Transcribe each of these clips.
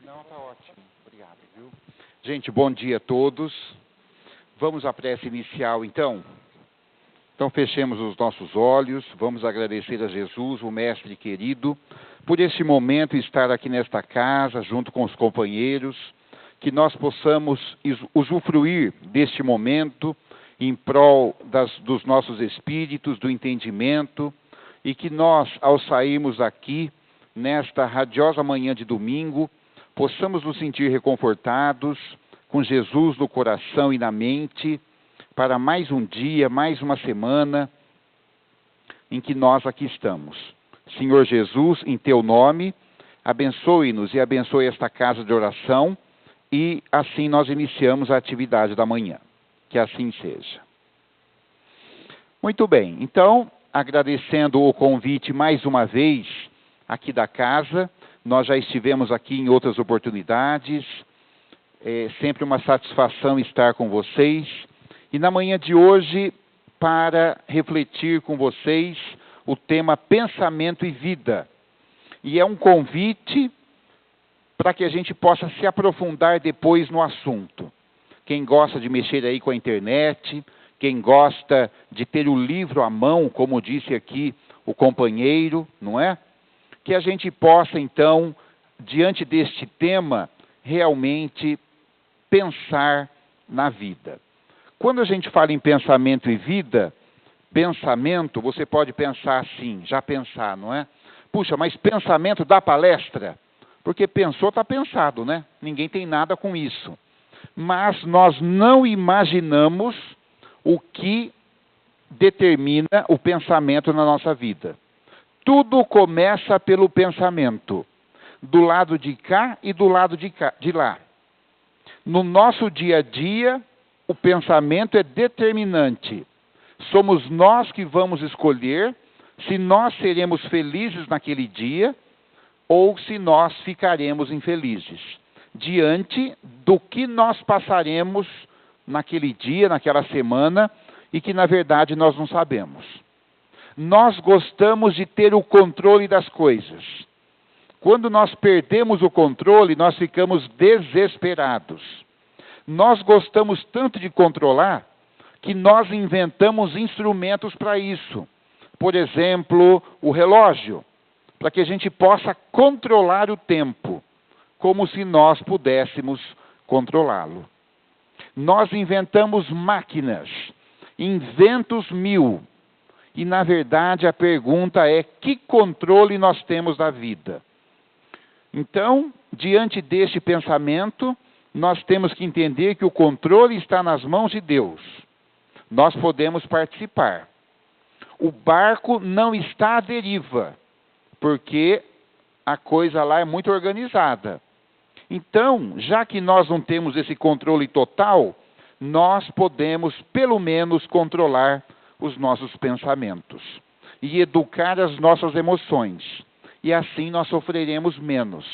Não, tá ótimo. Obrigado, viu? Gente, bom dia a todos. Vamos à prece inicial, então? Então, fechemos os nossos olhos. Vamos agradecer a Jesus, o Mestre querido, por este momento estar aqui nesta casa, junto com os companheiros, que nós possamos usufruir deste momento em prol dos nossos espíritos, do entendimento, e que nós, ao sairmos aqui, nesta radiosa manhã de domingo, possamos nos sentir reconfortados, com Jesus no coração e na mente, para mais um dia, mais uma semana, em que nós aqui estamos. Senhor Jesus, em Teu nome, abençoe-nos e abençoe esta casa de oração, e assim nós iniciamos a atividade da manhã. Que assim seja. Muito bem, então, agradecendo o convite mais uma vez aqui da casa, nós já estivemos aqui em outras oportunidades, é sempre uma satisfação estar com vocês, e na manhã de hoje, para refletir com vocês o tema pensamento e vida. E é um convite para que a gente possa se aprofundar depois no assunto. Quem gosta de mexer aí com a internet, quem gosta de ter o livro à mão, como disse aqui o companheiro, não é? Que a gente possa, então, diante deste tema, realmente pensar na vida. Quando a gente fala em pensamento e vida, pensamento, você pode pensar assim, já pensar, não é? Puxa, mas pensamento dá palestra? Porque pensou, está pensado, né? Ninguém tem nada com isso. Mas nós não imaginamos o que determina o pensamento na nossa vida. Tudo começa pelo pensamento, do lado de cá e do lado de lá. No nosso dia a dia, o pensamento é determinante. Somos nós que vamos escolher se nós seremos felizes naquele dia ou se nós ficaremos infelizes, diante do que nós passaremos naquele dia, naquela semana, e que na verdade nós não sabemos. Nós gostamos de ter o controle das coisas. Quando nós perdemos o controle, nós ficamos desesperados. Nós gostamos tanto de controlar que nós inventamos instrumentos para isso. Por exemplo, o relógio, para que a gente possa controlar o tempo, como se nós pudéssemos controlá-lo. Nós inventamos máquinas, inventos mil. E, na verdade, a pergunta é: que controle nós temos da vida? Então, diante deste pensamento, nós temos que entender que o controle está nas mãos de Deus. Nós podemos participar. O barco não está à deriva, porque a coisa lá é muito organizada. Então, já que nós não temos esse controle total, nós podemos, pelo menos, controlar os nossos pensamentos e educar as nossas emoções. E assim nós sofreremos menos.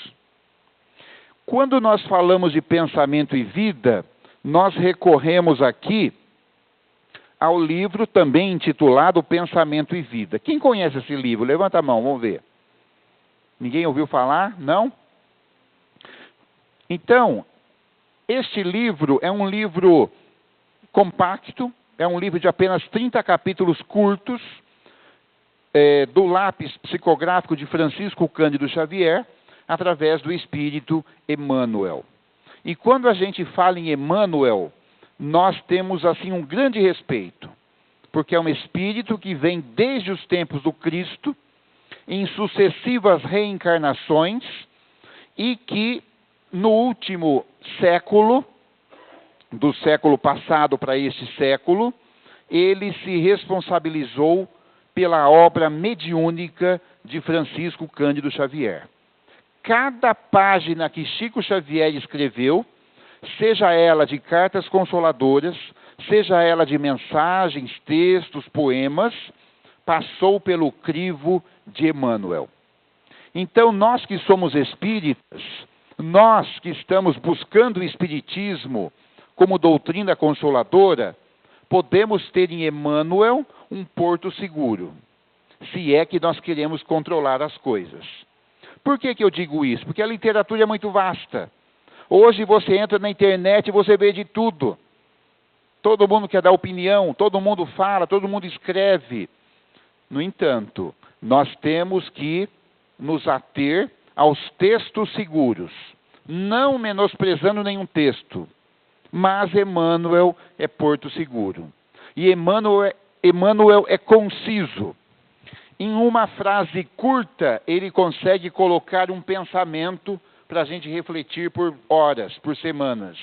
Quando nós falamos de pensamento e vida, nós recorremos aqui ao livro também intitulado Pensamento e Vida. Quem conhece esse livro? Levanta a mão, vamos ver. Ninguém ouviu falar? Não? Então, este livro é um livro compacto, é um livro de apenas 30 capítulos curtos, do lápis psicográfico de Francisco Cândido Xavier, através do Espírito Emmanuel. E quando a gente fala em Emmanuel, nós temos assim um grande respeito, porque é um Espírito que vem desde os tempos do Cristo, em sucessivas reencarnações, e que no último século, do século passado para este século, ele se responsabilizou pela obra mediúnica de Francisco Cândido Xavier. Cada página que Chico Xavier escreveu, seja ela de cartas consoladoras, seja ela de mensagens, textos, poemas, passou pelo crivo de Emmanuel. Então, nós que somos espíritas, nós que estamos buscando o espiritismo como doutrina consoladora, podemos ter em Emmanuel um porto seguro, se é que nós queremos controlar as coisas. Por que eu digo isso? Porque a literatura é muito vasta. Hoje você entra na internet e você vê de tudo. Todo mundo quer dar opinião, todo mundo fala, todo mundo escreve. No entanto, nós temos que nos ater aos textos seguros, não menosprezando nenhum texto, mas Emmanuel é porto seguro. E Emmanuel é conciso. Em uma frase curta, ele consegue colocar um pensamento para a gente refletir por horas, por semanas.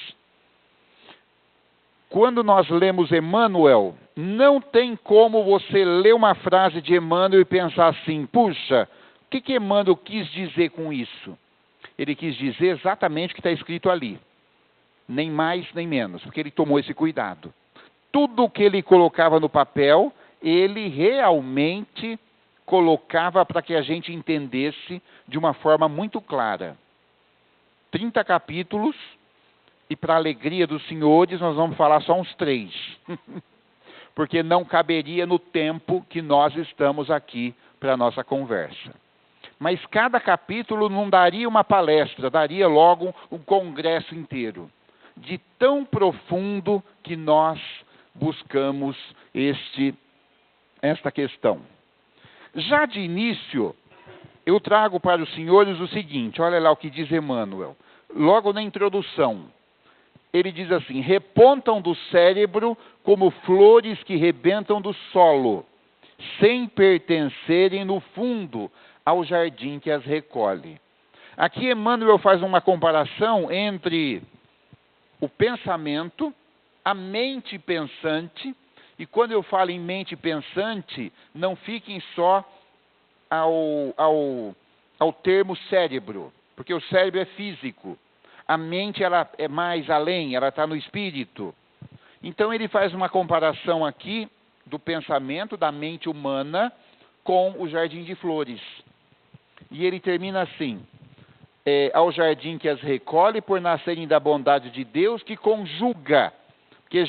Quando nós lemos Emmanuel, não tem como você ler uma frase de Emmanuel e pensar assim, puxa, o que Emmanuel quis dizer com isso? Ele quis dizer exatamente o que está escrito ali. Nem mais, nem menos, porque ele tomou esse cuidado. Tudo o que ele colocava no papel, ele realmente colocava para que a gente entendesse de uma forma muito clara. 30 capítulos, e para a alegria dos senhores, nós vamos falar só uns 3. Porque não caberia no tempo que nós estamos aqui para a nossa conversa. Mas cada capítulo não daria uma palestra, daria logo um congresso inteiro. De tão profundo que nós buscamos esta questão. Já de início, eu trago para os senhores o seguinte, olha lá o que diz Emmanuel. Logo na introdução, ele diz assim, repontam do cérebro como flores que rebentam do solo, sem pertencerem no fundo ao jardim que as recolhe. Aqui Emmanuel faz uma comparação entre o pensamento, a mente pensante, e quando eu falo em mente pensante, não fiquem só ao termo cérebro, porque o cérebro é físico. A mente ela é mais além, ela está no espírito. Então ele faz uma comparação aqui do pensamento, da mente humana, com o jardim de flores. E ele termina assim, ao jardim que as recolhe por nascerem da bondade de Deus, que conjuga, porque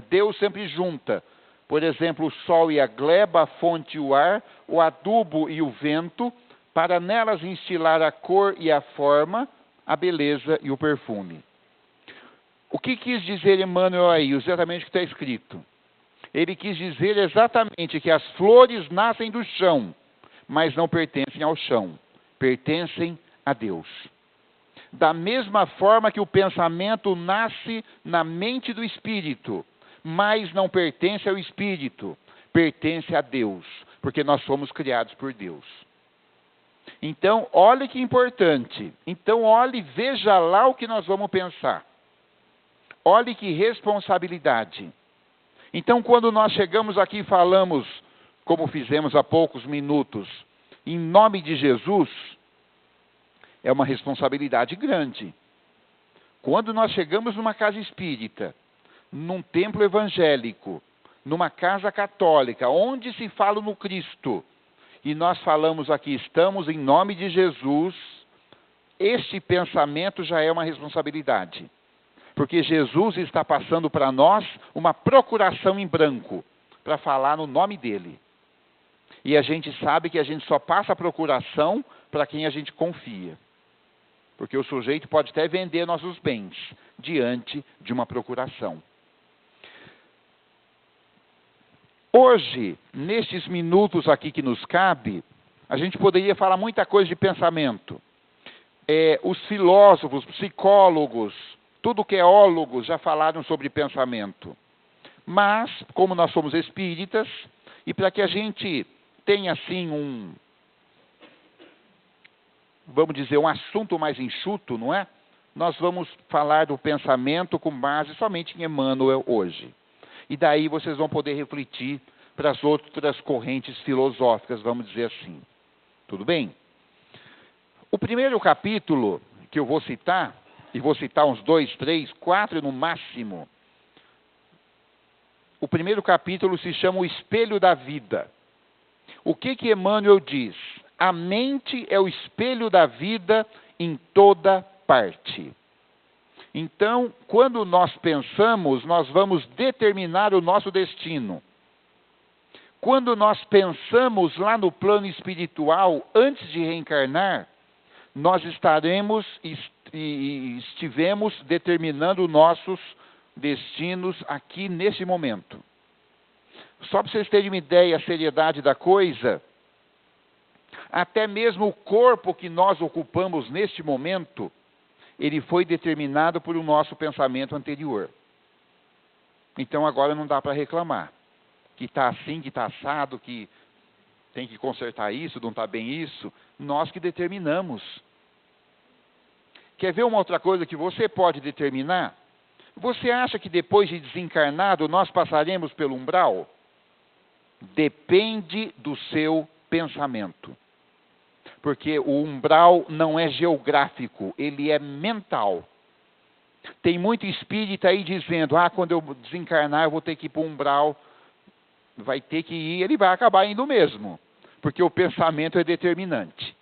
Deus sempre junta. Por exemplo, o sol e a gleba, a fonte e o ar, o adubo e o vento, para nelas instilar a cor e a forma, a beleza e o perfume. O que quis dizer Emmanuel aí? Exatamente o que está escrito. Ele quis dizer exatamente que as flores nascem do chão, mas não pertencem ao chão, pertencem a Deus. Da mesma forma que o pensamento nasce na mente do espírito, mas não pertence ao espírito, pertence a Deus, porque nós somos criados por Deus. Então, olhe que importante. Então, olhe, veja lá o que nós vamos pensar. Olhe que responsabilidade. Então, quando nós chegamos aqui e falamos, como fizemos há poucos minutos, em nome de Jesus, é uma responsabilidade grande. Quando nós chegamos numa casa espírita, num templo evangélico, numa casa católica, onde se fala no Cristo, e nós falamos aqui, estamos em nome de Jesus, este pensamento já é uma responsabilidade. Porque Jesus está passando para nós uma procuração em branco, para falar no nome dele. E a gente sabe que a gente só passa a procuração para quem a gente confia. Porque o sujeito pode até vender nossos bens diante de uma procuração. Hoje, nestes minutos aqui que nos cabe, a gente poderia falar muita coisa de pensamento. Os filósofos, psicólogos, tudo que é teólogos já falaram sobre pensamento. Mas, como nós somos espíritas, e para que a gente tenha assim vamos dizer, um assunto mais enxuto, não é? Nós vamos falar do pensamento com base somente em Emmanuel hoje. E daí vocês vão poder refletir para as outras correntes filosóficas, vamos dizer assim. Tudo bem? O primeiro capítulo que eu vou citar, e vou citar uns 2, 3, 4 no máximo. O primeiro capítulo se chama O Espelho da Vida. O que Emmanuel diz? A mente é o espelho da vida em toda parte. Então, quando nós pensamos, nós vamos determinar o nosso destino. Quando nós pensamos lá no plano espiritual, antes de reencarnar, nós estivemos determinando nossos destinos aqui nesse momento. Só para vocês terem uma ideia, a seriedade da coisa, até mesmo o corpo que nós ocupamos neste momento, ele foi determinado por o nosso pensamento anterior. Então agora não dá para reclamar. Que está assim, que está assado, que tem que consertar isso, não está bem isso. Nós que determinamos. Quer ver uma outra coisa que você pode determinar? Você acha que depois de desencarnado nós passaremos pelo umbral? Depende do seu pensamento. Porque o umbral não é geográfico, ele é mental. Tem muito espírita aí dizendo, quando eu desencarnar eu vou ter que ir para o umbral. Vai ter que ir, ele vai acabar indo mesmo. Porque o pensamento é determinante.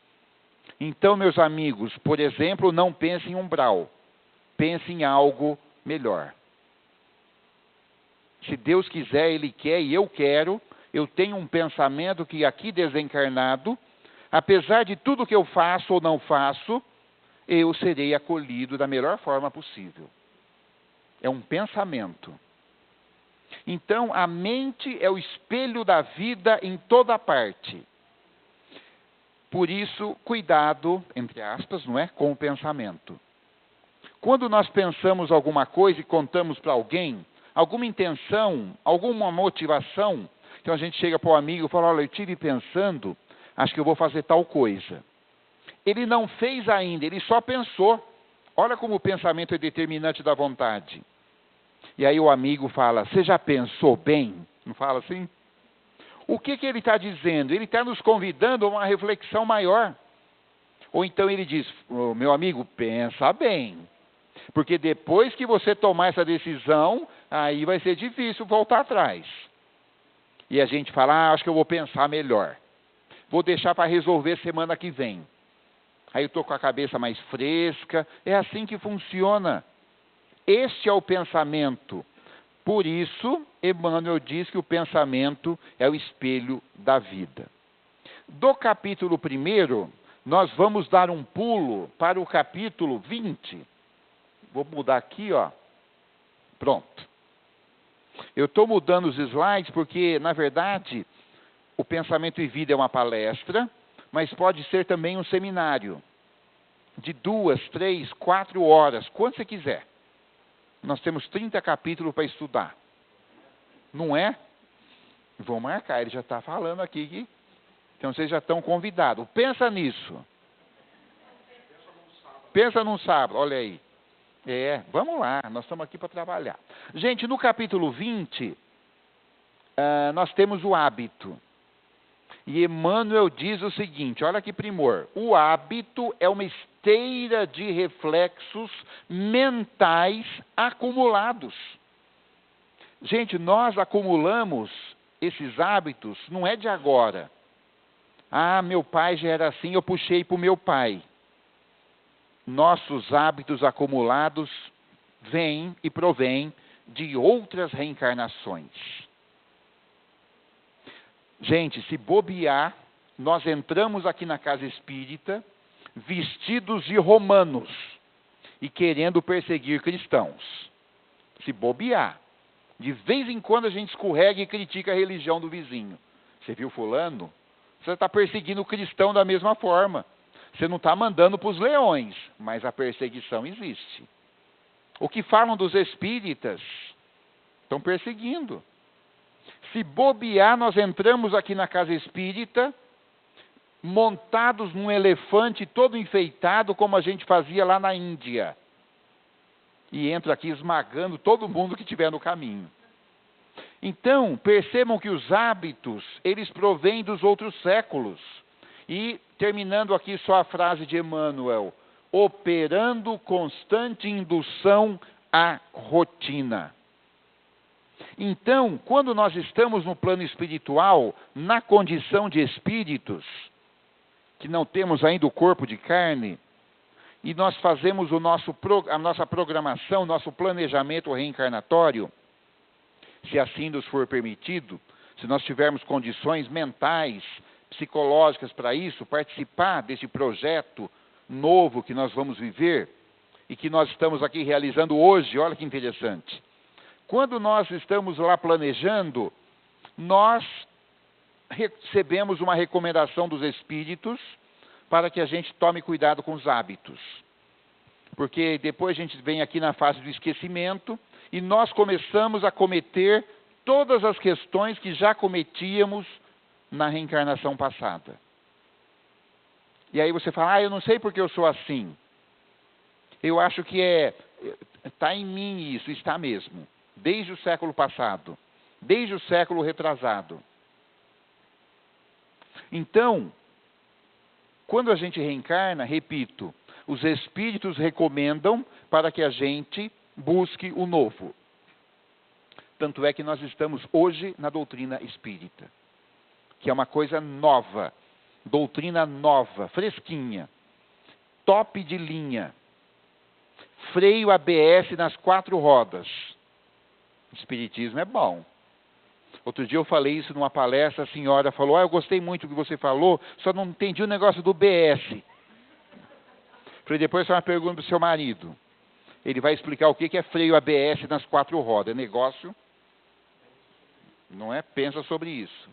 Então, meus amigos, por exemplo, não pense em umbral. Pense em algo melhor. Se Deus quiser, Ele quer e eu quero, eu tenho um pensamento que aqui desencarnado, apesar de tudo que eu faço ou não faço, eu serei acolhido da melhor forma possível. É um pensamento. Então, a mente é o espelho da vida em toda parte. Por isso, cuidado, entre aspas, não é, com o pensamento. Quando nós pensamos alguma coisa e contamos para alguém, alguma intenção, alguma motivação, então a gente chega para o amigo e fala, olha, eu estive pensando, acho que eu vou fazer tal coisa. Ele não fez ainda, ele só pensou. Olha como o pensamento é determinante da vontade. E aí o amigo fala, você já pensou bem? Não fala assim? O que ele está dizendo? Ele está nos convidando a uma reflexão maior. Ou então ele diz, meu amigo, pensa bem. Porque depois que você tomar essa decisão, aí vai ser difícil voltar atrás. E a gente fala, acho que eu vou pensar melhor. Vou deixar para resolver semana que vem. Aí eu estou com a cabeça mais fresca. É assim que funciona. Este é o pensamento. Por isso, Emmanuel diz que o pensamento é o espelho da vida. Do capítulo 1, nós vamos dar um pulo para o capítulo 20. Vou mudar aqui, ó. Pronto. Eu estou mudando os slides porque, na verdade, o Pensamento e Vida é uma palestra, mas pode ser também um seminário. De 2, 3, 4 horas, quanto você quiser. Nós temos 30 capítulos para estudar. Não é? Vou marcar, ele já está falando aqui. Então vocês já estão convidados. Pensa nisso. Pensa num sábado, olha aí. Vamos lá, nós estamos aqui para trabalhar. Gente, no capítulo 20, nós temos o hábito. E Emmanuel diz o seguinte, olha que primor. O hábito é uma esteira de reflexos mentais acumulados. Gente, nós acumulamos esses hábitos, não é de agora. Meu pai já era assim, eu puxei para o meu pai. Nossos hábitos acumulados vêm e provêm de outras reencarnações. Gente, se bobear, nós entramos aqui na casa espírita, vestidos de romanos, e querendo perseguir cristãos. Se bobear. De vez em quando a gente escorrega e critica a religião do vizinho. Você viu fulano? Você está perseguindo o cristão da mesma forma. Você não está mandando para os leões, mas a perseguição existe. O que falam dos espíritas? Estão perseguindo. Se bobear, nós entramos aqui na casa espírita, montados num elefante todo enfeitado, como a gente fazia lá na Índia. E entra aqui esmagando todo mundo que estiver no caminho. Então, percebam que os hábitos, eles provêm dos outros séculos. E, terminando aqui só a frase de Emmanuel, operando constante indução à rotina. Então, quando nós estamos no plano espiritual, na condição de espíritos, que não temos ainda o corpo de carne, e nós fazemos a nossa programação, nosso planejamento reencarnatório, se assim nos for permitido, se nós tivermos condições mentais, psicológicas para isso, participar desse projeto novo que nós vamos viver e que nós estamos aqui realizando hoje. Olha que interessante. Quando nós estamos lá planejando, nós recebemos uma recomendação dos Espíritos para que a gente tome cuidado com os hábitos. Porque depois a gente vem aqui na fase do esquecimento e nós começamos a cometer todas as questões que já cometíamos na reencarnação passada. E aí você fala, eu não sei porque eu sou assim. Eu acho que está em mim isso, está mesmo. Desde o século passado, desde o século retrasado. Então, quando a gente reencarna, repito, os Espíritos recomendam para que a gente busque o novo. Tanto é que nós estamos hoje na doutrina espírita, que é uma coisa nova, doutrina nova, fresquinha, top de linha, freio ABS nas 4 rodas. Espiritismo é bom. Outro dia eu falei isso numa palestra, a senhora falou, eu gostei muito do que você falou, só não entendi o negócio do BS. Falei, depois você uma pergunta para o seu marido. Ele vai explicar o que é freio ABS nas 4 rodas. É negócio? Não é? Pensa sobre isso.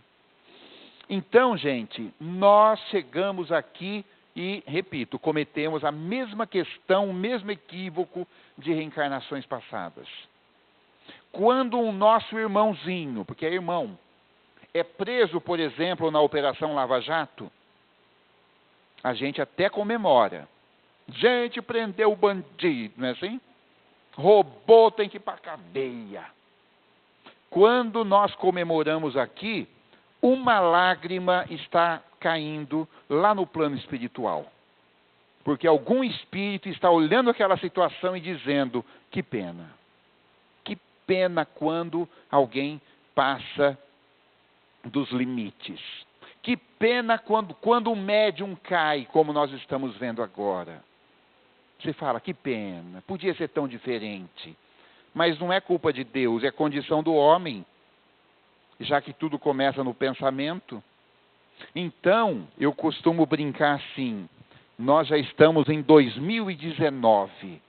Então, gente, nós chegamos aqui e, repito, cometemos a mesma questão, o mesmo equívoco de reencarnações passadas. Quando um nosso irmãozinho, porque é irmão, é preso, por exemplo, na Operação Lava Jato, a gente até comemora. Gente, prendeu o bandido, não é assim? Roubou, tem que ir para a cadeia. Quando nós comemoramos aqui, uma lágrima está caindo lá no plano espiritual. Porque algum espírito está olhando aquela situação e dizendo, que pena. Que pena quando alguém passa dos limites. Que pena quando um médium cai, como nós estamos vendo agora. Você fala, que pena, podia ser tão diferente. Mas não é culpa de Deus, é condição do homem. Já que tudo começa no pensamento. Então, eu costumo brincar assim, nós já estamos em 2019.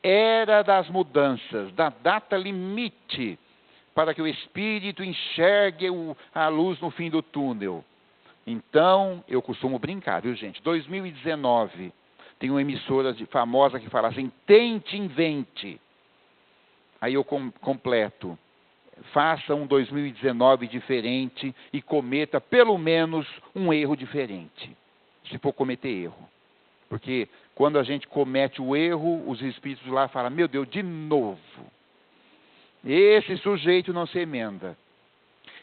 Era das mudanças, da data limite, para que o espírito enxergue a luz no fim do túnel. Então, eu costumo brincar, viu gente? 2019, tem uma emissora famosa que fala assim, tente, invente. Aí eu completo, faça um 2019 diferente e cometa pelo menos um erro diferente, se for cometer erro. Porque quando a gente comete o erro, os espíritos lá falam, meu Deus, de novo. Esse sujeito não se emenda.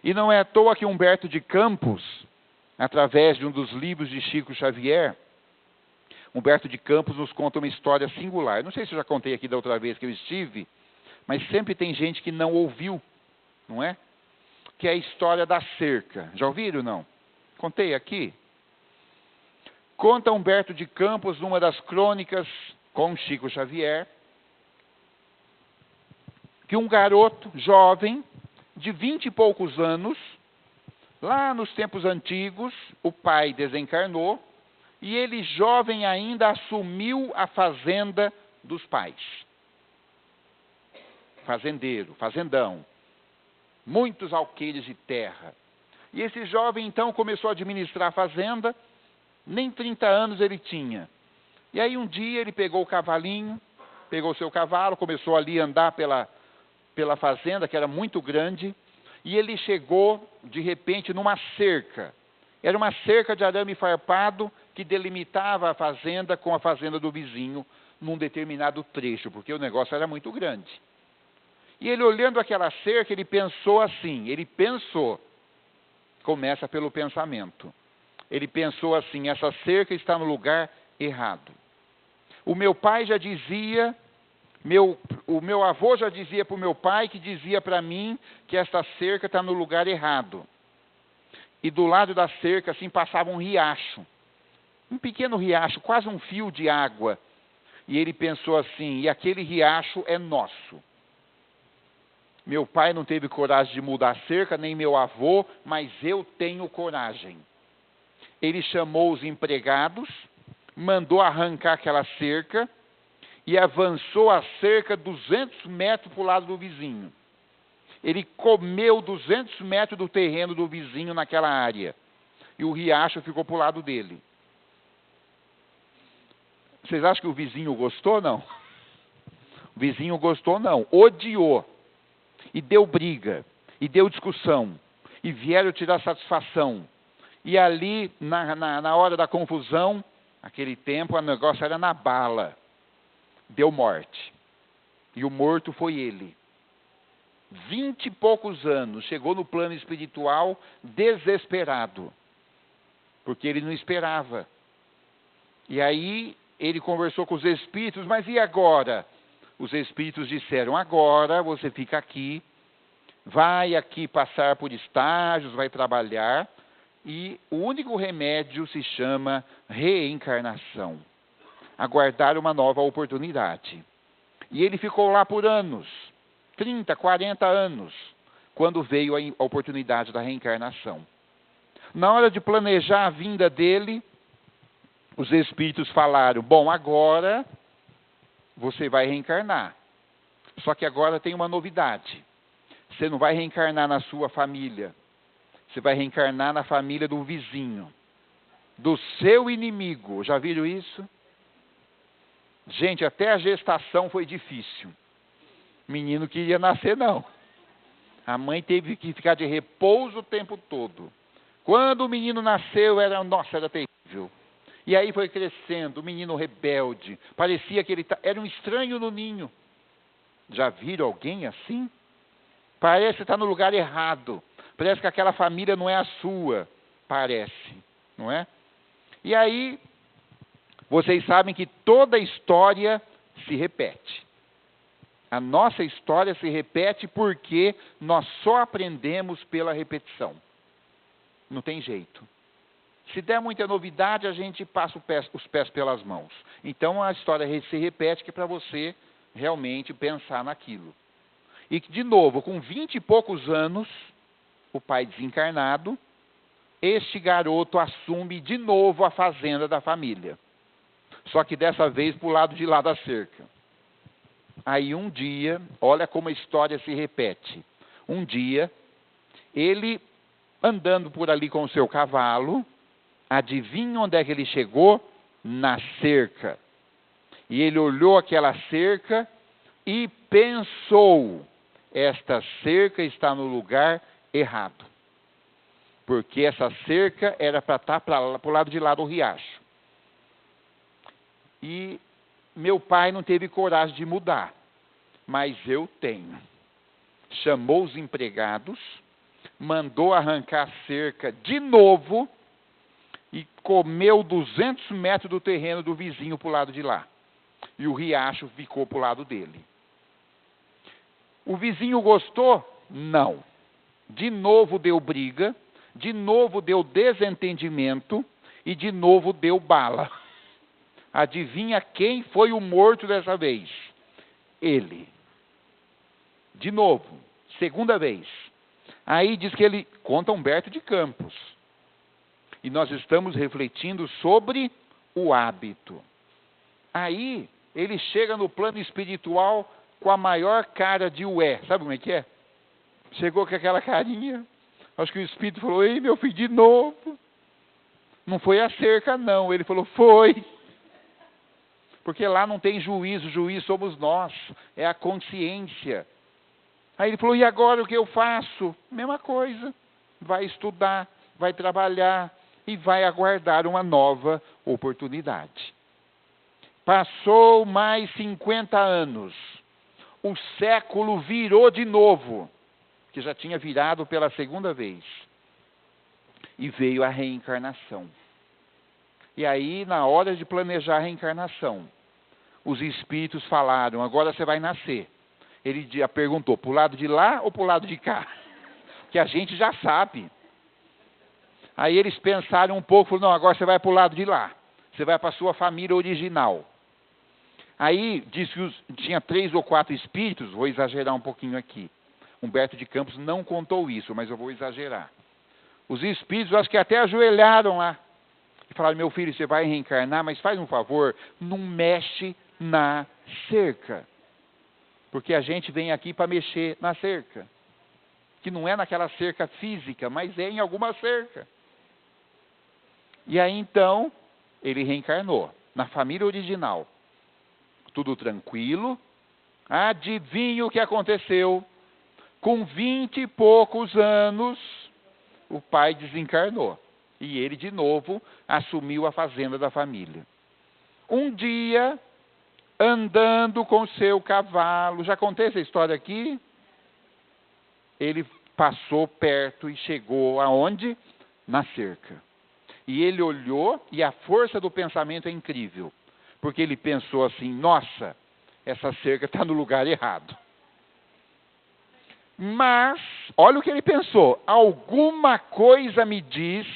E não é à toa que Humberto de Campos, através de um dos livros de Chico Xavier, Humberto de Campos nos conta uma história singular. Não sei se eu já contei aqui da outra vez que eu estive, mas sempre tem gente que não ouviu, não é? Que é a história da cerca. Já ouviram ou não? Contei aqui. Conta Humberto de Campos, numa das crônicas com Chico Xavier, que um garoto jovem, de 20 e poucos anos, lá nos tempos antigos, o pai desencarnou, e ele, jovem ainda, assumiu a fazenda dos pais. Fazendeiro, fazendão. Muitos alqueires de terra. E esse jovem, então, começou a administrar a fazenda, nem 30 anos ele tinha. E aí, um dia, ele pegou o cavalinho, pegou o seu cavalo, começou ali a andar pela fazenda, que era muito grande, e ele chegou, de repente, numa cerca. Era uma cerca de arame farpado que delimitava a fazenda com a fazenda do vizinho num determinado trecho, porque o negócio era muito grande. E ele, olhando aquela cerca, ele pensou assim, começa pelo pensamento. Ele pensou assim, essa cerca está no lugar errado. O meu pai já dizia, o meu avô já dizia para o meu pai, que dizia para mim que essa cerca está no lugar errado. E do lado da cerca, assim, passava um riacho. Um pequeno riacho, quase um fio de água. E ele pensou assim, e aquele riacho é nosso. Meu pai não teve coragem de mudar a cerca, nem meu avô, mas eu tenho coragem. Ele chamou os empregados, mandou arrancar aquela cerca e avançou a cerca 200 metros para o lado do vizinho. Ele comeu 200 metros do terreno do vizinho naquela área. E o riacho ficou para o lado dele. Vocês acham que o vizinho gostou? Não. O vizinho gostou? Não. Odiou. E deu briga. E deu discussão. E vieram tirar satisfação. E ali, na hora da confusão, aquele tempo, o negócio era na bala. Deu morte. E o morto foi ele. 20 e poucos anos. Chegou no plano espiritual desesperado. Porque ele não esperava. E aí ele conversou com os espíritos, mas e agora? Os espíritos disseram, agora você fica aqui, vai aqui passar por estágios, vai trabalhar, e o único remédio se chama reencarnação. Aguardar uma nova oportunidade. E ele ficou lá por anos, 30, 40 anos, quando veio a oportunidade da reencarnação. Na hora de planejar a vinda dele, os espíritos falaram, bom, agora você vai reencarnar. Só que agora tem uma novidade. Você não vai reencarnar na sua família. Você vai reencarnar na família do vizinho. Do seu inimigo. Já viram isso? Gente, até a gestação foi difícil. O menino queria nascer, não. A mãe teve que ficar de repouso o tempo todo. Quando o menino nasceu, era terrível. E aí foi crescendo, o menino rebelde. Parecia que ele era um estranho no ninho. Já viram alguém assim? Parece que está no lugar errado. Parece que aquela família não é a sua. Parece, não é? E aí, vocês sabem que toda história se repete. A nossa história se repete porque nós só aprendemos pela repetição. Não tem jeito. Se der muita novidade, a gente passa os pés pelas mãos. Então, a história se repete que é para você realmente pensar naquilo. E, de novo, com 20 e poucos anos, o pai desencarnado, este garoto assume de novo a fazenda da família. Só que dessa vez para o lado de lá da cerca. Aí um dia, olha como a história se repete. Um dia, ele andando por ali com o seu cavalo, adivinha onde é que ele chegou? Na cerca. E ele olhou aquela cerca e pensou, esta cerca está no lugar errado. Porque essa cerca era para estar para o lado de lá do riacho. E meu pai não teve coragem de mudar, mas eu tenho. Chamou os empregados, mandou arrancar a cerca de novo e comeu 200 metros do terreno do vizinho para o lado de lá. E o riacho ficou para o lado dele. O vizinho gostou? Não. De novo deu briga, de novo deu desentendimento e de novo deu bala. Adivinha quem foi o morto dessa vez? Ele. De novo, segunda vez. Aí diz que ele conta Humberto de Campos. E nós estamos refletindo sobre o hábito. Aí ele chega no plano espiritual com a maior cara de ué. Sabe como é que é? Chegou com aquela carinha. Acho que o espírito falou, ei meu filho, de novo. Não foi a cerca não. Ele falou, foi. Porque lá não tem juízo, o juiz somos nós. É a consciência. Aí ele falou, e agora o que eu faço? Mesma coisa. Vai estudar, vai trabalhar e vai aguardar uma nova oportunidade. Passou mais 50 anos. O século virou de novo, que já tinha virado pela segunda vez. E veio a reencarnação. E aí, na hora de planejar a reencarnação, os espíritos falaram, agora você vai nascer. Ele perguntou, para o lado de lá ou para o lado de cá? Que a gente já sabe. Aí eles pensaram um pouco, falaram, não, agora você vai para o lado de lá. Você vai para a sua família original. Aí, disse que tinha 3 ou 4 espíritos, vou exagerar um pouquinho aqui. Humberto de Campos não contou isso, mas eu vou exagerar. Os espíritos, acho que até ajoelharam lá. E falaram, meu filho, você vai reencarnar, mas faz um favor, não mexe na cerca. Porque a gente vem aqui para mexer na cerca. Que não é naquela cerca física, mas é em alguma cerca. E aí então, ele reencarnou, na família original. Tudo tranquilo. Adivinha o que aconteceu? Com 20 e poucos anos, o pai desencarnou. E ele, de novo, assumiu a fazenda da família. Um dia, andando com seu cavalo, já contei essa história aqui? Ele passou perto e chegou aonde? Na cerca. E ele olhou, e a força do pensamento é incrível. Porque ele pensou assim, nossa, essa cerca está no lugar errado. Mas, olha o que ele pensou, alguma coisa me diz,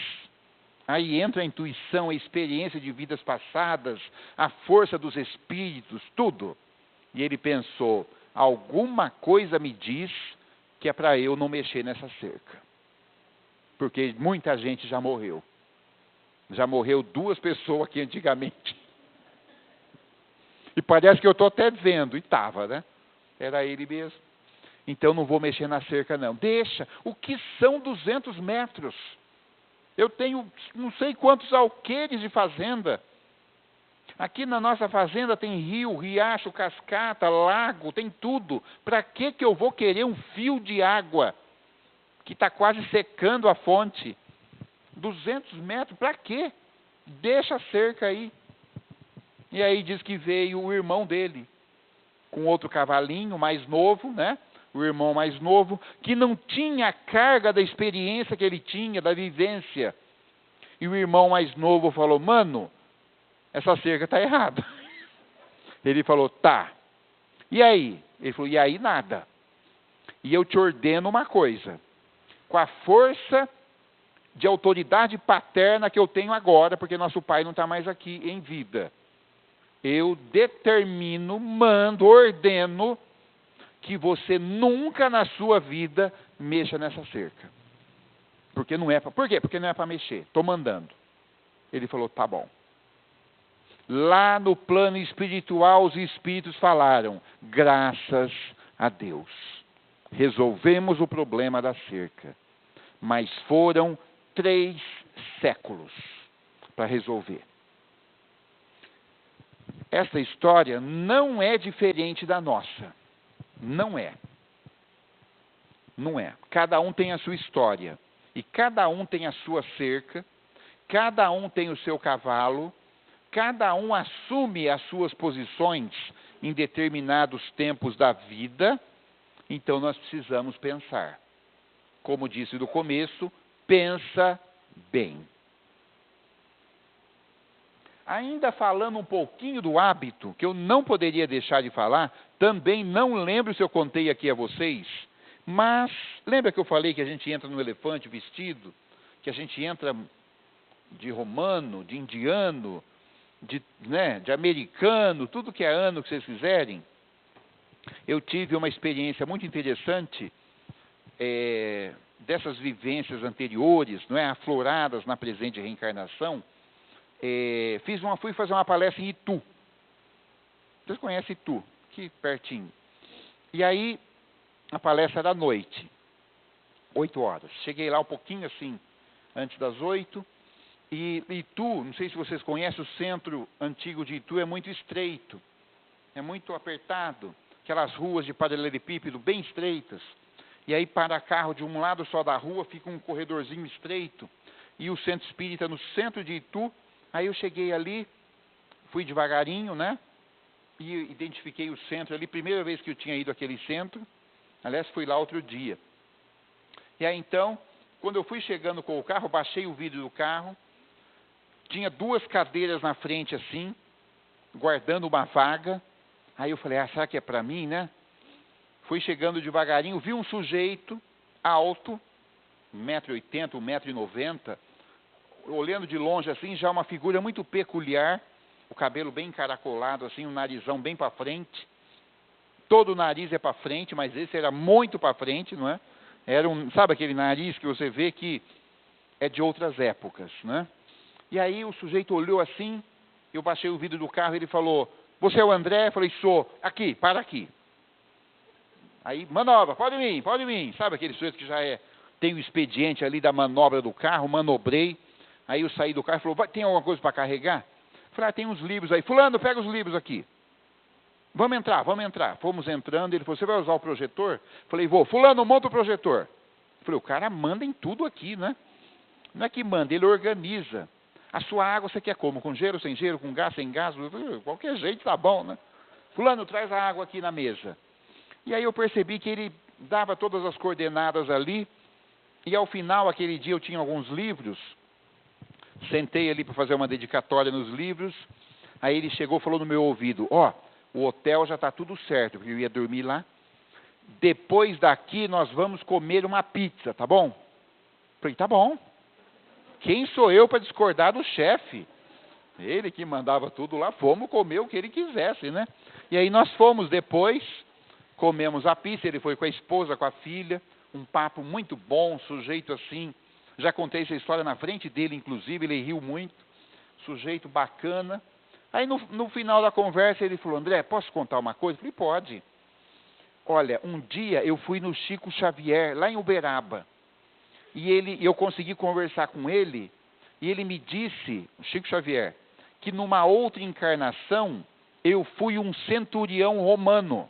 aí entra a intuição, a experiência de vidas passadas, a força dos espíritos, tudo. E ele pensou, alguma coisa me diz que é para eu não mexer nessa cerca. Porque muita gente já morreu. Já morreu 2 pessoas aqui antigamente. E parece que eu estou até vendo, e estava, né? Era ele mesmo. Então não vou mexer na cerca não. Deixa, o que são 200 metros? Eu tenho não sei quantos alqueires de fazenda. Aqui na nossa fazenda tem rio, riacho, cascata, lago, tem tudo. Para que eu vou querer um fio de água que está quase secando a fonte? 200 metros, para quê? Deixa a cerca aí. E aí diz que veio o irmão dele, com outro cavalinho mais novo, né? O irmão mais novo, que não tinha a carga da experiência que ele tinha, da vivência. E o irmão mais novo falou, mano, essa cerca está errada. Ele falou, tá. E aí? Ele falou, e aí nada. E eu te ordeno uma coisa. Com a força de autoridade paterna que eu tenho agora, porque nosso pai não está mais aqui em vida. Eu determino, mando, ordeno que você nunca na sua vida mexa nessa cerca. Porque não é para... Por quê? Porque não é para mexer. Estou mandando. Ele falou, tá bom. Lá no plano espiritual, os espíritos falaram, graças a Deus. Resolvemos o problema da cerca. Mas foram 3 séculos para resolver. Essa história não é diferente da nossa. Não é. Não é. Cada um tem a sua história. E cada um tem a sua cerca. Cada um tem o seu cavalo. Cada um assume as suas posições em determinados tempos da vida. Então nós precisamos pensar. Como disse no começo, pensa bem. Ainda falando um pouquinho do hábito, que eu não poderia deixar de falar, também não lembro se eu contei aqui a vocês, mas lembra que eu falei que a gente entra no elefante vestido, que a gente entra de romano, de indiano, de americano, tudo que é ano que vocês quiserem? Eu tive uma experiência muito interessante dessas vivências anteriores, não é, afloradas na presente reencarnação. Fui fazer uma palestra em Itu. Vocês conhecem Itu? Aqui pertinho. E aí, a palestra era à noite. 8 horas. Cheguei lá um pouquinho assim, antes das 8. E Itu, não sei se vocês conhecem, o centro antigo de Itu é muito estreito. É muito apertado. Aquelas ruas de paralelepípedo bem estreitas. E aí, para carro de um lado só da rua, fica um corredorzinho estreito. E o centro espírita no centro de Itu. Aí eu cheguei ali, fui devagarinho, né? E identifiquei o centro ali, primeira vez que eu tinha ido àquele centro. Aliás, fui lá outro dia. E aí então, quando eu fui chegando com o carro, baixei o vidro do carro. Tinha 2 cadeiras na frente assim, guardando uma vaga. Aí eu falei, será que é para mim, né? Fui chegando devagarinho, vi um sujeito alto, 1,80 m, 1,90 m. Olhando de longe assim, já uma figura muito peculiar, o cabelo bem encaracolado assim, o narizão bem para frente. todo o nariz é para frente, mas esse era muito para frente, não é? Sabe aquele nariz que você vê que é de outras épocas, né? E aí o sujeito olhou assim, eu baixei o vidro do carro, ele falou, você é o André? Eu falei, sou. Aqui, para aqui. Aí, manobra, pode vir. Sabe aquele sujeito que já tem o expediente ali da manobra do carro, manobrei. Aí eu saí do carro e falou, tem alguma coisa para carregar? Eu falei, tem uns livros aí. Fulano, pega os livros aqui. Vamos entrar. Fomos entrando, ele falou, você vai usar o projetor? Eu falei, vou. Fulano, monta o projetor. Eu falei, o cara manda em tudo aqui, né? Não é que manda, ele organiza. A sua água você quer como? Com gelo, sem gelo, com gás, sem gás? Eu falei, qualquer jeito tá bom, né? Fulano, traz a água aqui na mesa. E aí eu percebi que ele dava todas as coordenadas ali, e ao final, aquele dia, eu tinha alguns livros, sentei ali para fazer uma dedicatória nos livros, aí ele chegou e falou no meu ouvido, o hotel já está tudo certo, porque eu ia dormir lá, depois daqui nós vamos comer uma pizza, tá bom? Falei, tá bom. Quem sou eu para discordar do chefe? Ele que mandava tudo lá, fomos comer o que ele quisesse, né? E aí nós fomos depois, comemos a pizza, ele foi com a esposa, com a filha, um papo muito bom, sujeito assim, já contei essa história na frente dele, inclusive, ele riu muito, sujeito bacana. Aí no final da conversa ele falou, André, posso contar uma coisa? Eu falei, pode. Olha, um dia eu fui no Chico Xavier, lá em Uberaba, e eu consegui conversar com ele, e ele me disse, o Chico Xavier, que numa outra encarnação, eu fui um centurião romano.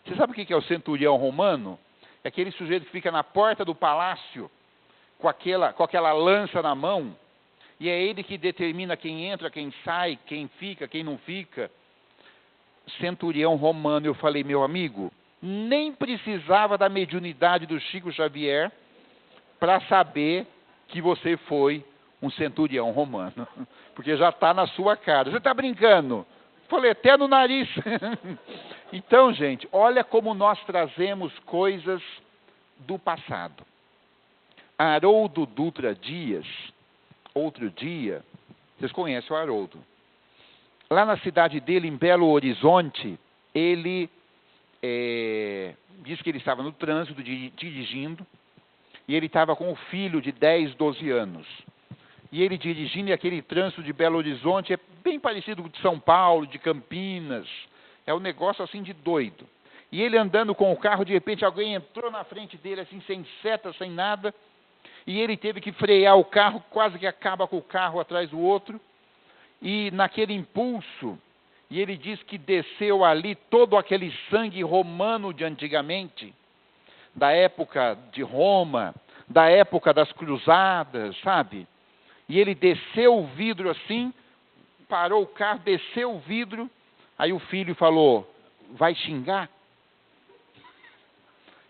Você sabe o que é o centurião romano? É aquele sujeito que fica na porta do palácio, com aquela lança na mão, e é ele que determina quem entra, quem sai, quem fica, quem não fica. Centurião romano. Eu falei, meu amigo, nem precisava da mediunidade do Chico Xavier para saber que você foi um centurião romano, porque já está na sua cara. Você está brincando? Falei, até no nariz. Então, gente, olha como nós trazemos coisas do passado. Haroldo Dutra Dias, outro dia, vocês conhecem o Haroldo, lá na cidade dele, em Belo Horizonte, ele disse que ele estava no trânsito, dirigindo, e ele estava com um filho de 10, 12 anos. E ele dirigindo, e aquele trânsito de Belo Horizonte é bem parecido com o de São Paulo, de Campinas, é um negócio assim de doido. E ele andando com o carro, de repente alguém entrou na frente dele, assim, sem seta, sem nada, e ele teve que frear o carro, quase que acaba com o carro atrás do outro, e naquele impulso, e ele diz que desceu ali todo aquele sangue romano de antigamente, da época de Roma, da época das cruzadas, sabe? E ele desceu o vidro assim, parou o carro, desceu o vidro, aí o filho falou, vai xingar?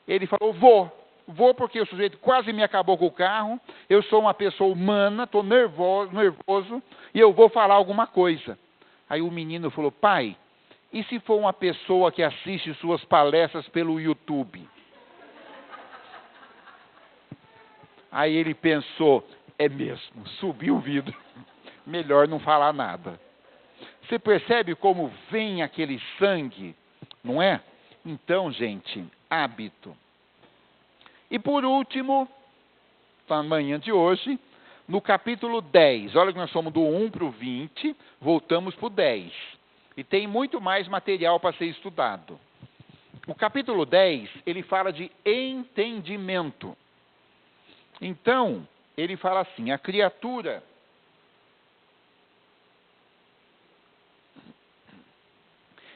Ele falou, vou porque o sujeito quase me acabou com o carro, eu sou uma pessoa humana, estou nervoso, e eu vou falar alguma coisa. Aí o menino falou, pai, e se for uma pessoa que assiste suas palestras pelo YouTube? Aí ele pensou, é mesmo, subiu o vidro, melhor não falar nada. Você percebe como vem aquele sangue, não é? Então, gente, hábito. E por último, na manhã de hoje, no capítulo 10, olha que nós somos do 1 para o 20, voltamos para o 10. E tem muito mais material para ser estudado. O capítulo 10, ele fala de entendimento. Então, ele fala assim, a criatura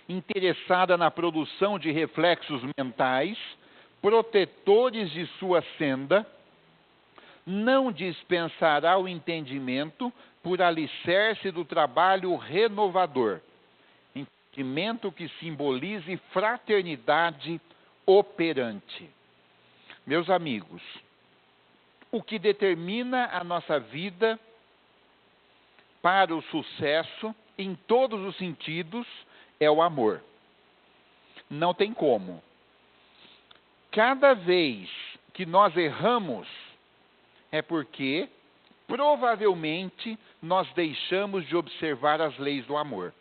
interessada na produção de reflexos mentais, protetores de sua senda, não dispensará o entendimento por alicerce do trabalho renovador. Entendimento que simbolize fraternidade operante. Meus amigos, o que determina a nossa vida para o sucesso, em todos os sentidos, é o amor. Não tem como. Cada vez que nós erramos, é porque, provavelmente, nós deixamos de observar as leis do amor.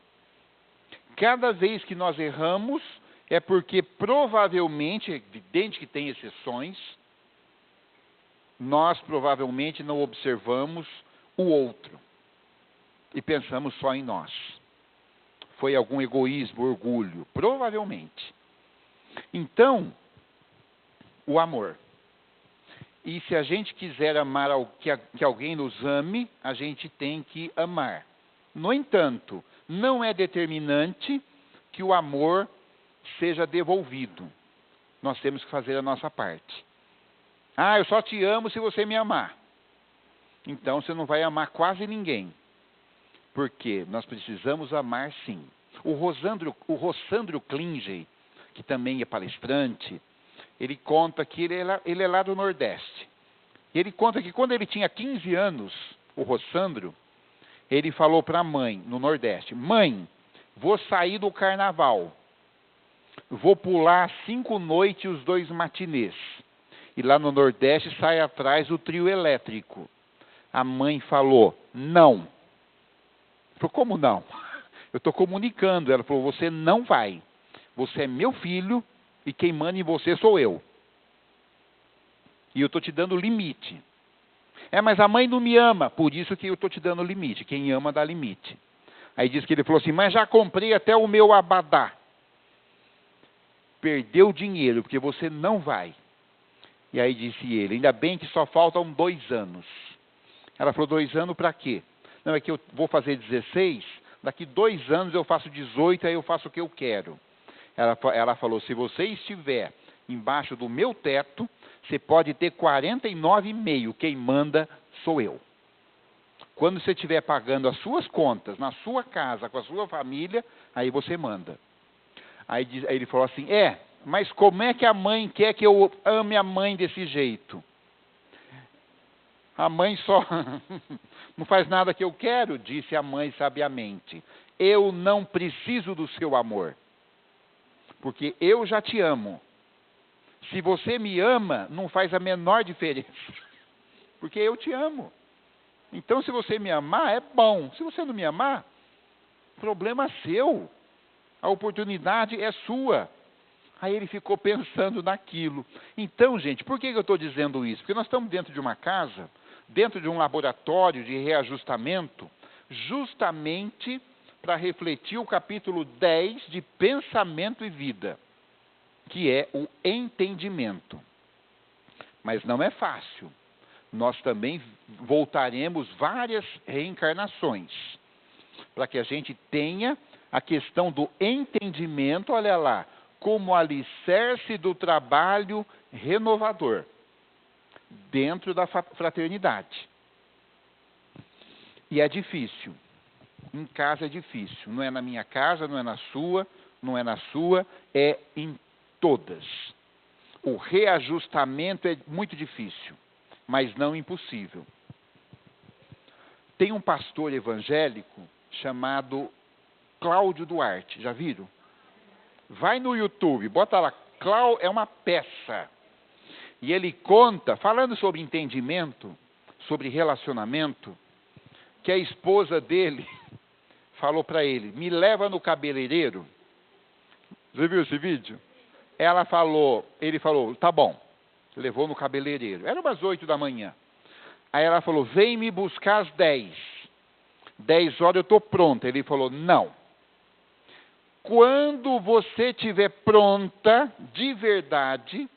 Cada vez que nós erramos, é porque provavelmente, é evidente que tem exceções, nós provavelmente não observamos o outro e pensamos só em nós. Foi algum egoísmo, orgulho, provavelmente. Então, o amor. E se a gente quiser amar que alguém nos ame, a gente tem que amar. No entanto, não é determinante que o amor seja devolvido. Nós temos que fazer a nossa parte. Ah, eu só te amo se você me amar. Então você não vai amar quase ninguém. Porque nós precisamos amar sim. O Rossandro Klinge, que também é palestrante, ele conta que ele é lá do Nordeste. Ele conta que quando ele tinha 15 anos, o Rossandro, ele falou para a mãe, no Nordeste, mãe, vou sair do carnaval. Vou pular 5 noites e os 2 matinês. E lá no Nordeste sai atrás o trio elétrico. A mãe falou, não. Ele falou, como não? Eu estou comunicando. Ela falou, você não vai. Você é meu filho e quem manda em você sou eu. E eu estou te dando limite. Mas a mãe não me ama, por isso que eu estou te dando limite. Quem ama dá limite. Aí diz que ele falou assim, mas já comprei até o meu abadá. Perdeu dinheiro, porque você não vai. E aí disse ele, ainda bem que só faltam 2 anos. Ela falou, 2 anos para quê? Não, é que eu vou fazer 16, daqui 2 anos eu faço 18, aí eu faço o que eu quero. Ela falou, se você estiver embaixo do meu teto, você pode ter 49,5, quem manda sou eu. Quando você estiver pagando as suas contas, na sua casa, com a sua família, aí você manda. Aí ele falou assim, mas como é que a mãe quer que eu ame a mãe desse jeito? A mãe só não faz nada que eu quero, disse a mãe sabiamente. Eu não preciso do seu amor, porque eu já te amo. Se você me ama, não faz a menor diferença, porque eu te amo. Então, se você me amar, é bom. Se você não me amar, problema seu. A oportunidade é sua. Aí ele ficou pensando naquilo. Então, gente, por que eu estou dizendo isso? Porque nós estamos dentro de uma casa, dentro de um laboratório de reajustamento, justamente para refletir o capítulo 10 de Pensamento e Vida, que é o entendimento. Mas não é fácil. Nós também voltaremos várias reencarnações, para que a gente tenha a questão do entendimento, olha lá, como alicerce do trabalho renovador, dentro da fraternidade. E é difícil. Em casa é difícil. Não é na minha casa, não é na sua, não é na sua, é em todas. O reajustamento é muito difícil, mas não impossível. Tem um pastor evangélico chamado Cláudio Duarte, já viram? Vai no YouTube, bota lá, é uma peça. E ele conta, falando sobre entendimento, sobre relacionamento, que a esposa dele falou para ele, me leva no cabeleireiro. Você viu esse vídeo? Ele falou, tá bom. Levou no cabeleireiro. Era umas 8 da manhã. Aí ela falou, vem me buscar às 10. 10 horas eu estou pronta. Ele falou, não. Quando você estiver pronta, de verdade,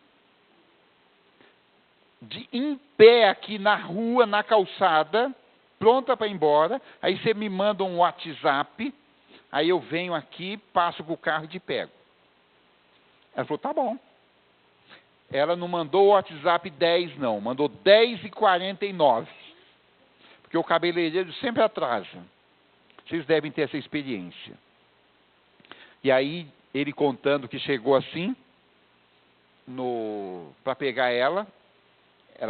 em pé aqui na rua, na calçada, pronta para ir embora, aí você me manda um WhatsApp, aí eu venho aqui, passo com o carro e te pego. Ela falou, tá bom. Ela não mandou o WhatsApp 10, não. Mandou 10h49. Porque o cabeleireiro sempre atrasa. Vocês devem ter essa experiência. E aí, ele contando que chegou assim, para pegar ela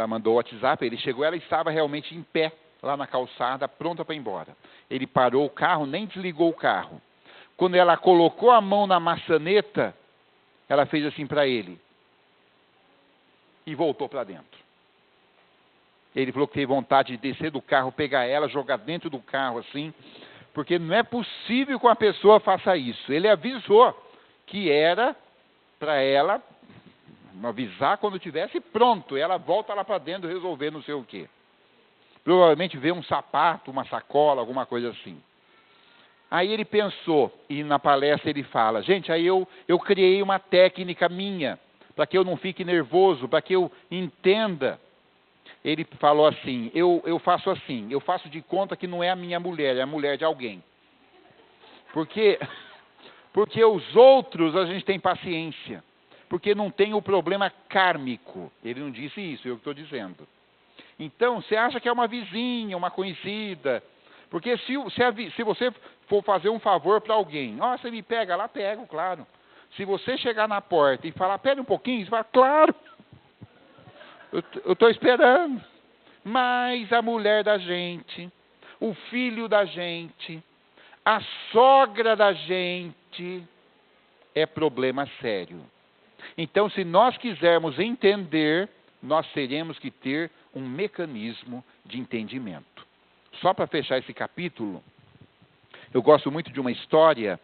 mandou o WhatsApp, ele chegou, ela estava realmente em pé, lá na calçada, pronta para ir embora. Ele parou o carro, nem desligou o carro. Quando ela colocou a mão na maçaneta, ela fez assim para ele. E voltou para dentro. Ele falou que teve vontade de descer do carro, pegar ela, jogar dentro do carro assim, porque não é possível que uma pessoa faça isso. Ele avisou que era para ela avisar quando tivesse pronto. Ela volta lá para dentro resolver não sei o quê. Provavelmente vê um sapato, uma sacola, alguma coisa assim. Aí ele pensou, e na palestra ele fala, gente, aí eu criei uma técnica minha, para que eu não fique nervoso, para que eu entenda. Ele falou assim, eu faço assim, eu faço de conta que não é a minha mulher, é a mulher de alguém. Porque os outros a gente tem paciência, porque não tem o problema kármico. Ele não disse isso, eu que estou dizendo. Então, você acha que é uma vizinha, uma conhecida, porque se você for fazer um favor para alguém, você me pega lá, pego, claro. Se você chegar na porta e falar, pera um pouquinho, você fala, claro, eu estou esperando. Mas a mulher da gente, o filho da gente, a sogra da gente, é problema sério. Então, se nós quisermos entender, nós teremos que ter um mecanismo de entendimento. Só para fechar esse capítulo, eu gosto muito de uma história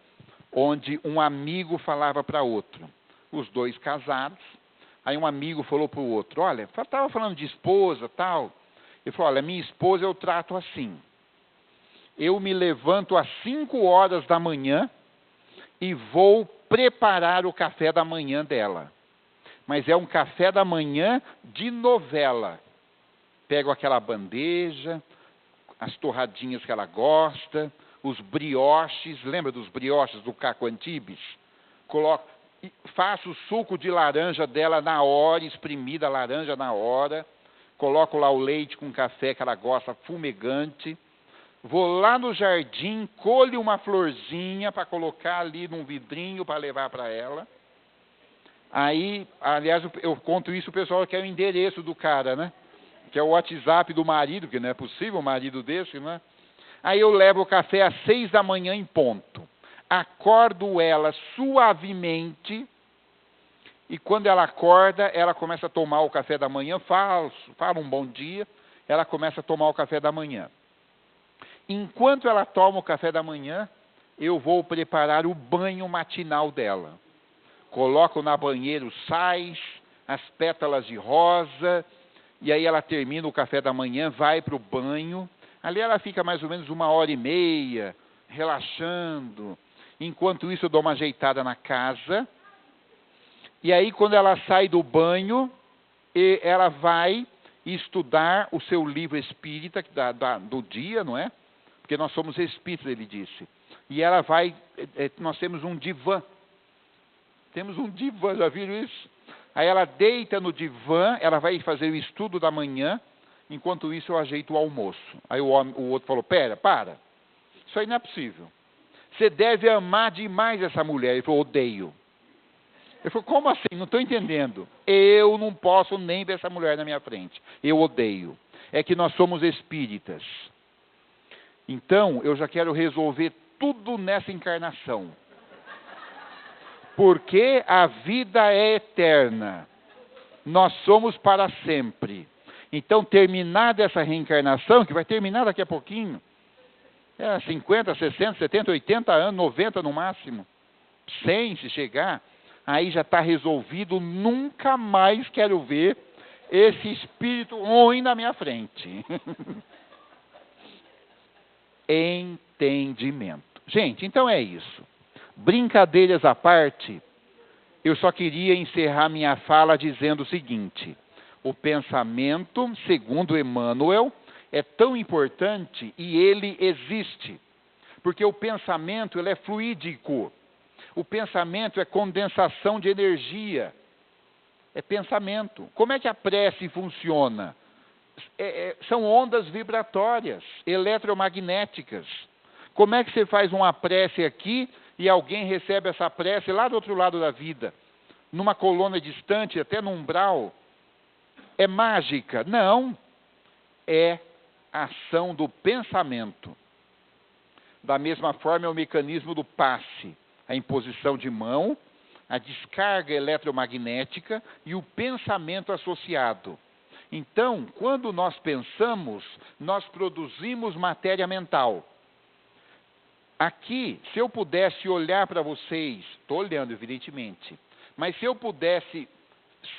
onde um amigo falava para outro, os dois casados, aí um amigo falou para o outro, olha, estava falando de esposa, tal, ele falou, olha, minha esposa eu trato assim, eu me levanto às 5 horas da manhã e vou preparar o café da manhã dela, mas é um café da manhã de novela, pego aquela bandeja, as torradinhas que ela gosta, os brioches, lembra dos brioches do Caco Antibes? Faço o suco de laranja dela na hora, espremida a laranja na hora, coloco lá o leite com café que ela gosta, fumegante, vou lá no jardim, colho uma florzinha para colocar ali num vidrinho para levar para ela. Aí, aliás, eu conto isso, o pessoal quer o endereço do cara, né? Que é o WhatsApp do marido, que não é possível um marido desse, né? Aí eu levo o café às 6 da manhã em ponto. Acordo ela suavemente, e quando ela acorda, ela começa a tomar o café da manhã, fala um bom dia, ela começa a tomar o café da manhã. Enquanto ela toma o café da manhã, eu vou preparar o banho matinal dela. Coloco na banheira os sais, as pétalas de rosa, e aí ela termina o café da manhã, vai para o banho. Ali ela fica mais ou menos 1h30, relaxando. Enquanto isso eu dou uma ajeitada na casa. E aí quando ela sai do banho, ela vai estudar o seu livro espírita do dia, não é? Porque nós somos espíritos, ele disse. E ela vai, nós temos um divã. Temos um divã, já viram isso? Aí ela deita no divã, ela vai fazer o estudo da manhã, enquanto isso eu ajeito o almoço. Aí o outro falou, para, isso aí não é possível. Você deve amar demais essa mulher. Ele falou, odeio. Ele falou, como assim? Não estou entendendo. Eu não posso nem ver essa mulher na minha frente. Eu odeio. É que nós somos espíritas. Então, eu já quero resolver tudo nessa encarnação. Porque a vida é eterna. Nós somos para sempre. Então, terminada essa reencarnação, que vai terminar daqui a pouquinho, 50, 60, 70, 80 anos, 90 no máximo, 100 se chegar, aí já está resolvido, nunca mais quero ver esse espírito ruim na minha frente. Entendimento. Gente, então é isso. Brincadeiras à parte, eu só queria encerrar minha fala dizendo o seguinte: o pensamento, segundo Emmanuel, é tão importante e ele existe. Porque o pensamento ele é fluídico. O pensamento é condensação de energia. É pensamento. Como é que a prece funciona? São ondas vibratórias, eletromagnéticas. Como é que você faz uma prece aqui e alguém recebe essa prece lá do outro lado da vida? Numa colônia distante, até no umbral? É mágica? Não. É ação do pensamento. Da mesma forma é o mecanismo do passe. A imposição de mão, a descarga eletromagnética e o pensamento associado. Então, quando nós pensamos, nós produzimos matéria mental. Aqui, se eu pudesse olhar para vocês, estou olhando evidentemente, Mas se eu pudesse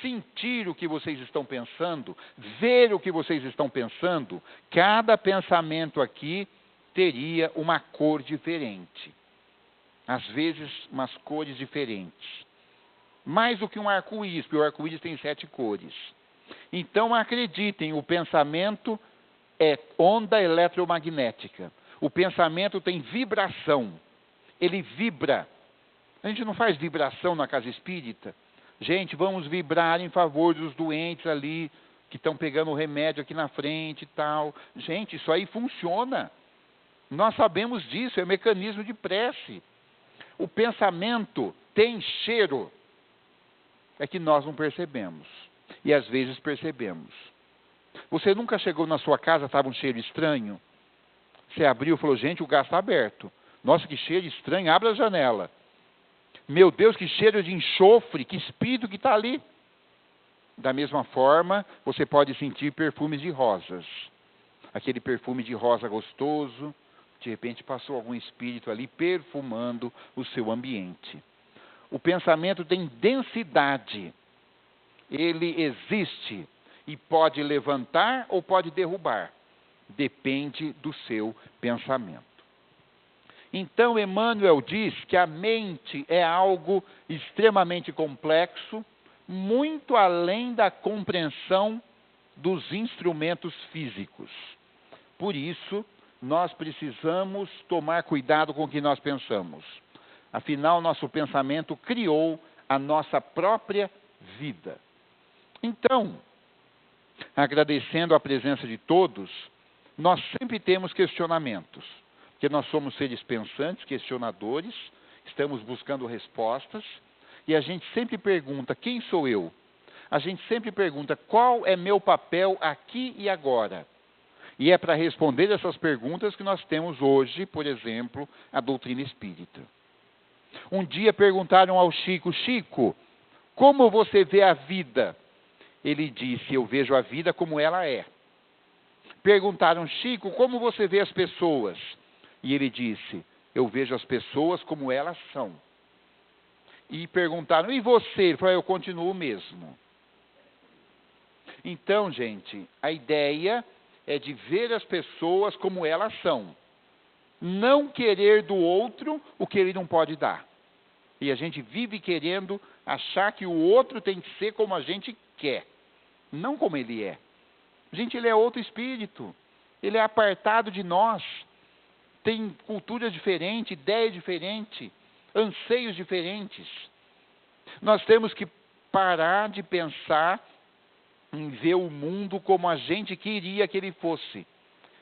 sentir o que vocês estão pensando, ver o que vocês estão pensando, cada pensamento aqui teria uma cor diferente. Às vezes, umas cores diferentes. Mais do que um arco-íris, porque o arco-íris tem 7 cores. Então, acreditem, o pensamento é onda eletromagnética. O pensamento tem vibração. Ele vibra. A gente não faz vibração na casa espírita? Gente, vamos vibrar em favor dos doentes ali, que estão pegando o remédio aqui na frente e tal. Gente, isso aí funciona. Nós sabemos disso, é mecanismo de prece. O pensamento tem cheiro. É que nós não percebemos. E às vezes percebemos. Você nunca chegou na sua casa, estava um cheiro estranho? Você abriu e falou, gente, o gás está aberto. Nossa, que cheiro estranho, abre a janela. Meu Deus, que cheiro de enxofre, que espírito que está ali. Da mesma forma, você pode sentir perfumes de rosas. Aquele perfume de rosa gostoso, de repente passou algum espírito ali perfumando o seu ambiente. O pensamento tem densidade. Ele existe e pode levantar ou pode derrubar. Depende do seu pensamento. Então, Emmanuel diz que a mente é algo extremamente complexo, muito além da compreensão dos instrumentos físicos. Por isso, nós precisamos tomar cuidado com o que nós pensamos. Afinal, nosso pensamento criou a nossa própria vida. Então, agradecendo a presença de todos, nós sempre temos questionamentos. Porque nós somos seres pensantes, questionadores, estamos buscando respostas, e a gente sempre pergunta, quem sou eu? A gente sempre pergunta, qual é meu papel aqui e agora? E é para responder essas perguntas que nós temos hoje, por exemplo, a doutrina espírita. Um dia perguntaram ao Chico, Chico, como você vê a vida? Ele disse, eu vejo a vida como ela é. Perguntaram, Chico, como você vê as pessoas? E ele disse, eu vejo as pessoas como elas são. E perguntaram, e você? Ele falou, eu continuo o mesmo. Então, gente, a ideia é de ver as pessoas como elas são. Não querer do outro o que ele não pode dar. E a gente vive querendo achar que o outro tem que ser como a gente quer. Não como ele é. Gente, ele é outro espírito. Ele é apartado de nós. Tem culturas diferentes, ideias diferentes, anseios diferentes. Nós temos que parar de pensar em ver o mundo como a gente queria que ele fosse.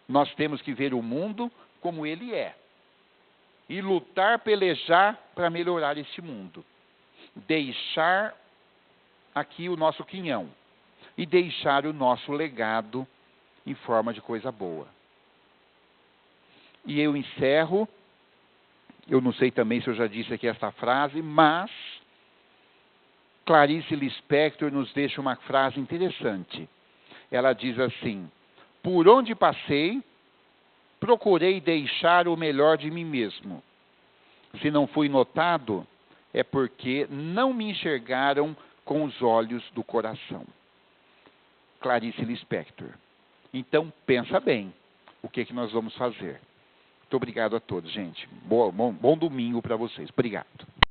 Nós temos que ver o mundo como ele é. E lutar, pelejar para melhorar este mundo. Deixar aqui o nosso quinhão. E deixar o nosso legado em forma de coisa boa. E eu encerro, eu não sei também se eu já disse aqui esta frase, mas Clarice Lispector nos deixa uma frase interessante. Ela diz assim, por onde passei, procurei deixar o melhor de mim mesmo. Se não fui notado, é porque não me enxergaram com os olhos do coração. Clarice Lispector. Então, pensa bem, o que nós vamos fazer. Muito obrigado a todos, gente. Bom domingo para vocês. Obrigado.